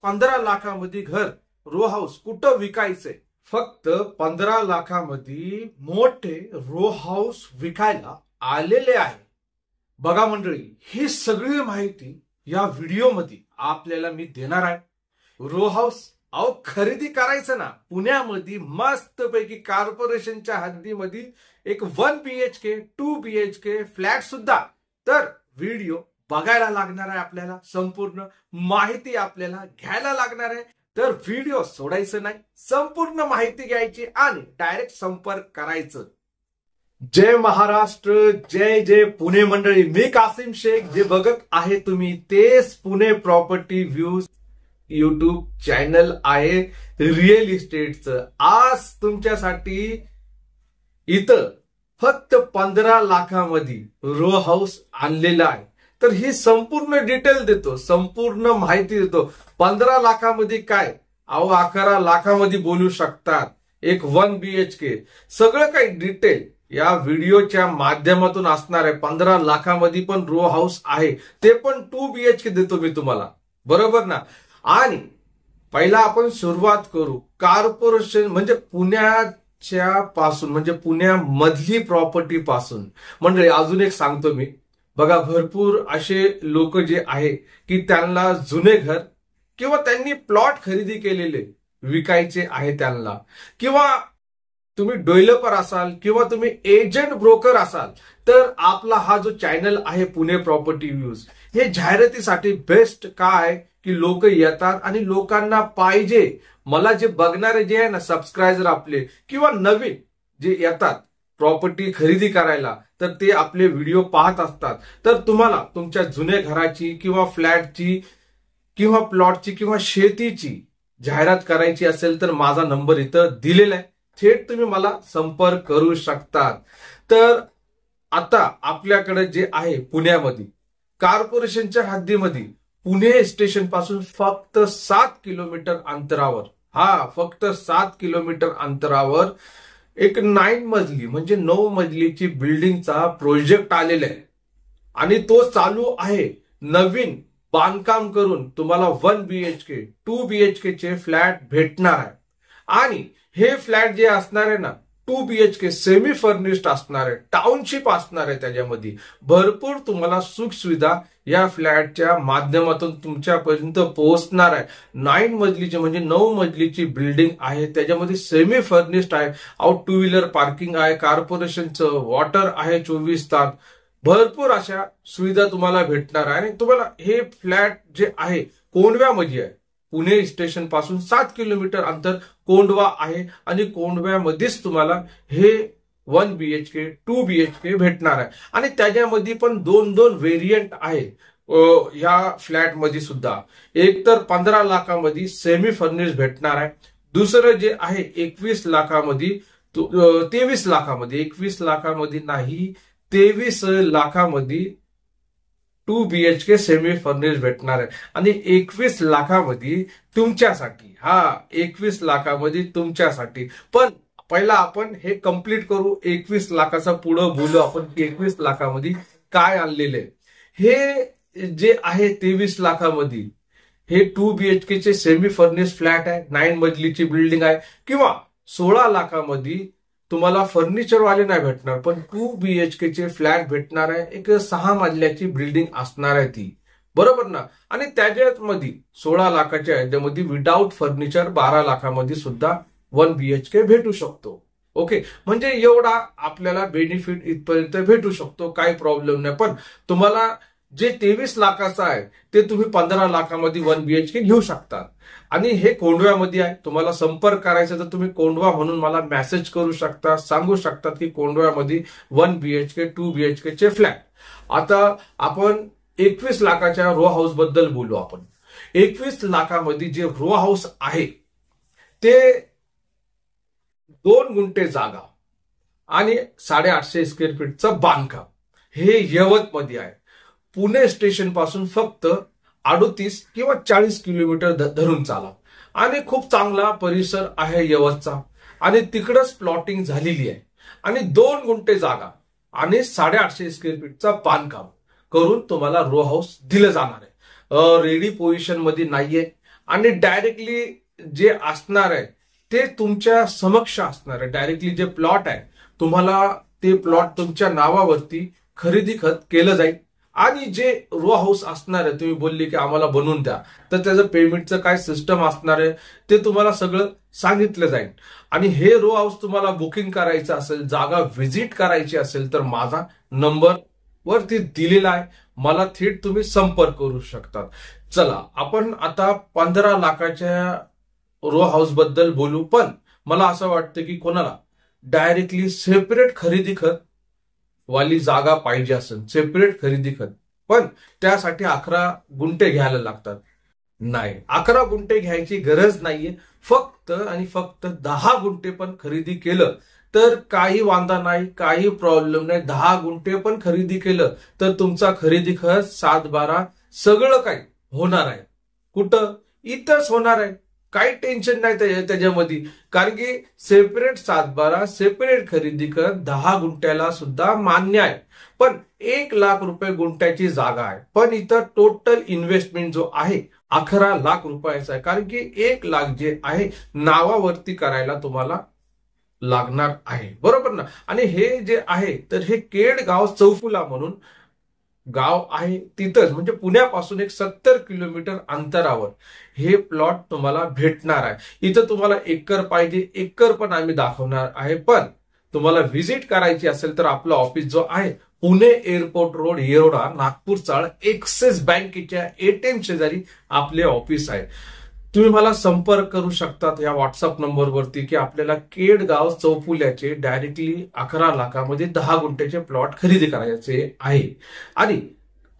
15 लाखामध्ये घर row house कुठं विकायचंय? फक्त 15 लाखामध्ये मोठे रो हाऊस विकायला आलेले आहे. बघा मंडळी, ही सगळी माहिती या व्हिडिओमध्ये आपल्याला मी देणार आहे. रो हाऊस खरेदी करायचं ना, पुण्यामध्ये मस्तपैकी कॉर्पोरेशनच्या हद्दीमध्ये एक 1 BHK 2 BHK फ्लॅट सुद्धा. तर व्हिडिओ बघायला लागणार आहे, आपल्याला संपूर्ण माहिती आपल्याला घ्यायला लागणार आहे. तर व्हिडिओ सोडायचं नाही, संपूर्ण माहिती घ्यायची आणि डायरेक्ट संपर्क करायचं. जय महाराष्ट्र, जय जय पुणे मंडळी. मी कासिम शेख. जे बघत आहे तुम्ही तेच Pune property views YouTube channel आहे रिअल इस्टेटचं. आज तुमच्यासाठी इथं फक्त 15 लाखामध्ये रो हाऊस आणलेलं आहे. तर ही संपूर्ण डिटेल देतो, संपूर्ण माहिती देतो. 15 लाखामध्ये काय, 11 लाखामध्ये बोलू शकतात. एक 1 BHK सगळं काही डिटेल या व्हिडिओच्या माध्यमातून असणार आहे. 15 लाखामध्ये पण रो हाऊस आहे, ते पण 2 BHK देतो मी तुम्हाला, बरोबर ना. आणि पहिला आपण सुरुवात करू कॉर्पोरेशन म्हणजे पुण्याच्या पासून, म्हणजे पुण्यामधली प्रॉपर्टी पासून. म्हणजे अजून एक सांगतो मी, बघा भरपूर असे लोक जे आहे की त्यांना जुने घर किंवा त्यांनी प्लॉट खरेदी केलेले विकायचे आहे त्यांना, किंवा तुम्ही डेव्हलपर असाल किंवा तुम्ही एजंट ब्रोकर असाल, तर आपला हा जो चॅनल आहे पुणे प्रॉपर्टी व्ह्यूज, हे जाहिरातीसाठी बेस्ट काय की लोक येतात आणि लोकांना पाहिजे. मला जे बघणारे जे आहे ना सबस्क्रायबर आपले किंवा नवीन जे येतात प्रॉपर्टी खरेदी करायला, तर ते आपले व्हिडिओ पाहत असतात. तर तुम्हाला तुमच्या जुन्या घराची किंवा फ्लॅटची किंवा प्लॉटची किंवा शेतीची जाहिरात करायची असेल तर माझा नंबर इथं दिलेला आहे, थेट तुम्ही मला संपर्क करू शकतात. तर आता आपल्याकडे जे आहे पुण्यामध्ये कॉर्पोरेशनच्या हद्दीमध्ये पुणे स्टेशन पासून फक्त 7 किलोमीटर अंतरावर, फक्त 7 किलोमीटर अंतरावर एक 9 मजली म्हणजे 9 मजलीची बिल्डिंगचा प्रोजेक्ट आलेला आहे आणि तो चालू आहे. नवीन बांधकाम करून तुम्हाला 1 BHK 2 BHK चे फ्लॅट भेटणार आहे. आणि हे फ्लॅट जे असणार आहे ना 2 BHK सेमी फर्निश्ड असणार आहे, टाउनशिप असणार आहे. त्याच्यामध्ये भरपूर तुम्हाला सुख सुविधा या फ्लॅटच्या माध्यमातून तुमच्यापर्यंत पोहोचणार आहे. 9 मजलीची म्हणजे 9 मजलीची बिल्डिंग आहे, त्याच्यामध्ये सेमी फर्निश्ड आहे. 2 व्हीलर पार्किंग आहे, कॉर्पोरेशनचं वॉटर आहे 24 तास. भरपूर अशा सुविधा तुम्हाला भेटणार आहे. आणि तुम्हाला हे फ्लॅट जे आहे कोंडव्यामध्ये आहे. पुणे स्टेशन पासून 7 किलोमीटर अंतर कोंडवा आहे आणि कोंडव्यामध्येच तुम्हाला हे 1 BHK 2 BHK भेटणार आहे. आणि त्याच्यामध्ये पण 2 व्हेरियंट आहे या फ्लॅट मध्ये सुद्धा. एक तर 15 लाखामध्ये सेमी फर्निश भेटणार आहे. दुसरं जे आहे 21 लाखामध्ये 23 लाखामध्ये 21 लाखामध्ये नाही 23 लाखामध्ये 2 BHK सेमी फर्निश भेटणार आहे. आणि 21 लाखामध्ये तुमच्यासाठी, 21 लाखामध्ये तुमच्यासाठी. पण पहिला आपण हे कंप्लीट करू, 21 लाखाचा पुढं बोलू आपण 21 लाखामध्ये काय आणलेले. हे जे आहे 23 लाखामध्ये हे 2 BHK चे सेमी फर्निश फ्लॅट आहे, 9 मजलीची बिल्डिंग आहे. किंवा 16 लाखामध्ये तुम्हाला फर्निचर वाले नाही भेटणार, पण 2 BHK चे फ्लॅट भेटणार आहे. एक 6 मजल्याची बिल्डिंग असणार आहे ती, बरोबर ना. आणि त्याच्यामध्ये 16 लाखाच्या ह्याच्यामध्ये विदाऊट फर्निचर 12 लाखामध्ये सुद्धा 1 BHK भेटू शकतो. ओके, म्हणजे एवढा आपल्याला बेनिफिट इथपर्यंत भेटू शकतो, काही प्रॉब्लेम नाही. पण तुम्हाला जे 23 लाखाचं आहे ते तुम्ही 15 लाखामध्ये 1 BHK घेऊ शकता. आणि हे कोंडव्यामध्ये आहे. तुम्हाला संपर्क करायचा तर तुम्ही कोंडवा म्हणून मला मेसेज करू शकता, सांगू शकतात की कोंडव्यामध्ये 1 BHK 2 BHK चे फ्लॅट. आता आपण 21 लाखाच्या रो हाऊस बद्दल बोलू. आपण 21 लाखामध्ये जे रो हाऊस आहे ते 2 गुंठे जागा आणि 850 स्क्वेअर फीटचं बांधकाम, हे यवतमध्ये आहे. पुणे स्टेशन पासून फक्त 38 किंवा 40 किलोमीटर धरून चाला. आणि खूप चांगला परिसर आहे यवतचा. आणि तिकडच प्लॉटिंग झालेली आहे. आणि 2 गुंठे जागा आणि 850 स्क्वेअर फीटचा बांधकाम करून तुम्हाला रो हाऊस दिलं जाणार आहे. रेडी पोझिशन मध्ये नाहीये आणि डायरेक्टली जे असणार आहे ते तुमच्या समक्ष असणार आहे. डायरेक्टली जे प्लॉट आहे तुम्हाला ते प्लॉट तुमच्या नावावरती खरेदी खत केलं जाईल. आणि जे रो हाऊस असणार आहे तुम्ही बोलले की आम्हाला बनवून द्या, तर त्याचं पेमेंटचं काय सिस्टम असणार आहे ते तुम्हाला सगळं सांगितलं जाईल. आणि हे रो हाऊस तुम्हाला बुकिंग करायचं असेल, जागा व्हिजिट करायची असेल तर माझा नंबर वरती दिलेला आहे, मला थेट तुम्ही संपर्क करू शकता. चला आपण आता 15 लाखाच्या रो हाऊस बद्दल बोलू. पण मला असं वाटतं की कोणाला डायरेक्टली सेपरेट खरेदी खत वाली जागा पाहिजे असेल, सेपरेट खरेदी खत, पण त्यासाठी 11 गुंठे घ्यायला लागतात. नाही, 11 गुंठे घ्यायची गरज नाहीये. फक्त आणि फक्त 10 गुंठे पण खरेदी केलं तर काही वांधा नाही, काही प्रॉब्लेम नाही. 10 गुंठे पण खरेदी केलं तर तुमचा खरेदी खत 7-12 सगळं काही होणार आहे. कुठं? इथंच होणार आहे. काही टेन्शन नाही त्याच्यामध्ये. कारण की सेपरेट 7-12 सेपरेट खरेदी कर 10 गुंठ्याला सुद्धा मान्य आहे. पण 1 लाख रुपये गुंठ्याची जागा आहे. पण इथं टोटल इन्व्हेस्टमेंट जो आहे 11 लाख रुपयाचा आहे. कारण की 1 लाख जे आहे नावावरती करायला तुम्हाला लागणार आहे. बरोबर ना? आणि हे जे आहे तर हे केडगाव चौफुला म्हणून गाव आहे, तिथंच म्हणजे पुण्यापासून एक 70 किलोमीटर अंतरावर हे प्लॉट तुम्हाला भेटणार आहे. इथं तुम्हाला एकर पाहिजे, एकर पण आम्ही दाखवणार आहे. पण तुम्हाला व्हिजिट करायची असेल तर आपलं ऑफिस जो आहे पुणे एअरपोर्ट रोड, येरोडा, नागपूर चाळ, एक्सिस बँकेच्या ATM शेजारी आपले ऑफिस आहे. तुम्ही मला संपर्क करू शकतात या व्हॉट्सअप नंबरवरती की आपल्याला केडगाव चौफुल्याचे डायरेक्टली 11 लाखामध्ये 10 गुंठ्याचे प्लॉट खरेदी करायचे आहे. आणि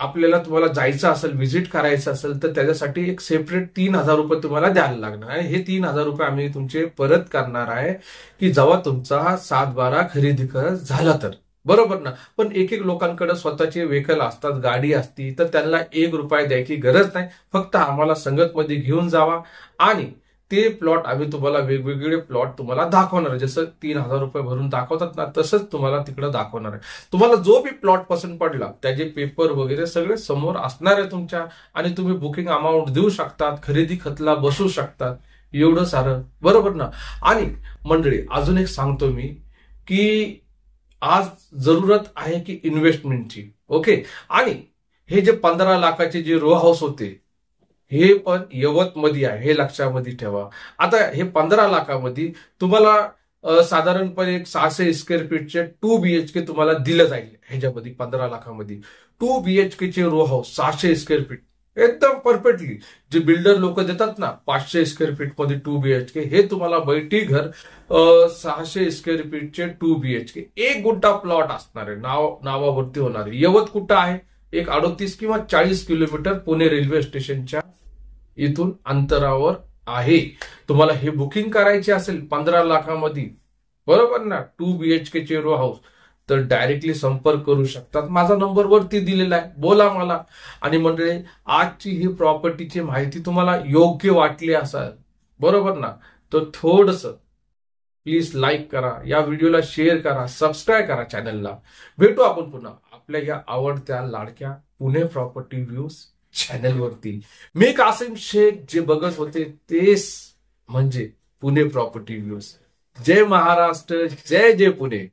आपल्याला तुम्हाला जायचं असेल, व्हिजिट करायचं असेल तर त्याच्यासाठी एक सेपरेट 3,000 रुपये तुम्हाला द्यायला लागणार आहे. हे 3,000 रुपये आम्ही तुमचे परत करणार आहे की जेव्हा तुमचा 7-12 खरेदी खत झाला तर. बरोबर ना? पण एक लोकांकडे स्वतःचे व्हेकल असतात, गाडी असती, तर त्यांना 1 रुपया द्यायची गरज नाही. फक्त आम्हाला संगतमध्ये घेऊन जावा आणि ते प्लॉट आम्ही तुम्हाला वेगवेगळे प्लॉट तुम्हाला दाखवणार आहे. जसं 3,000 रुपये भरून दाखवतात ना तसंच तुम्हाला तिकडे दाखवणार आहे. तुम्हाला जो बी प्लॉट पसंत पडला त्याचे पेपर वगैरे सगळे समोर असणार आहे तुमच्या. आणि तुम्ही बुकिंग अमाऊंट देऊ शकतात, खरेदी खतला बसू शकतात. एवढं सारं. बरोबर ना? आणि मंडळी अजून एक सांगतो मी की आज जरूरत आहे की इन्व्हेस्टमेंटची. ओके. आणि हे जे 15 लाखाचे जे रो हाऊस होते हे पण यवतमध्ये आहे, हे लक्षामध्ये ठेवा. आता हे 15 लाखामध्ये तुम्हाला साधारणपणे एक 600 स्क्वेअर फीटचे 2 BHK तुम्हाला दिलं जाईल. ह्याच्यामध्ये 15 लाखामध्ये 2 BHK चे रो हाऊस 600 स्क्वेअर फीट एकदम परफेक्टली. जे बिल्डर लोक देतात ना 500 स्क्वेअर फीट मध्ये 2 BHK, हे तुम्हाला बैठी घर 600 स्क्वेअर फीटचे 2 BHK 1 गुंठा प्लॉट असणार आहे. नावावरती होणार आहे. यवत कुठं आहे? एक 38 किंवा 40 किलोमीटर पुणे रेल्वे स्टेशनच्या इथून अंतरावर आहे. तुम्हाला हे बुकिंग करायचे असेल 15 लाखामध्ये, बरोबर ना, 2 BHK चे रो हाऊस, तर डायरेक्टली संपर्क करू शकतात. माझा नंबर वरती दिलेला आहे, बोला मला. आणि मंडळी आजची ही प्रॉपर्टीची माहिती तुम्हाला योग्य वाटली असेल, बरोबर ना, तर थोडस प्लीज लाईक करा, या व्हिडिओला शेअर करा, सबस्क्राईब करा चॅनलला. भेटू आपण पुन्हा आपल्या या आवडत्या लाडक्या पुणे प्रॉपर्टी व्ह्यूज चॅनलवरती. मी कासिम शेख, जे बघत होते तेच म्हणजे पुणे प्रॉपर्टी व्ह्यूज. जय महाराष्ट्र, जय जय पुणे.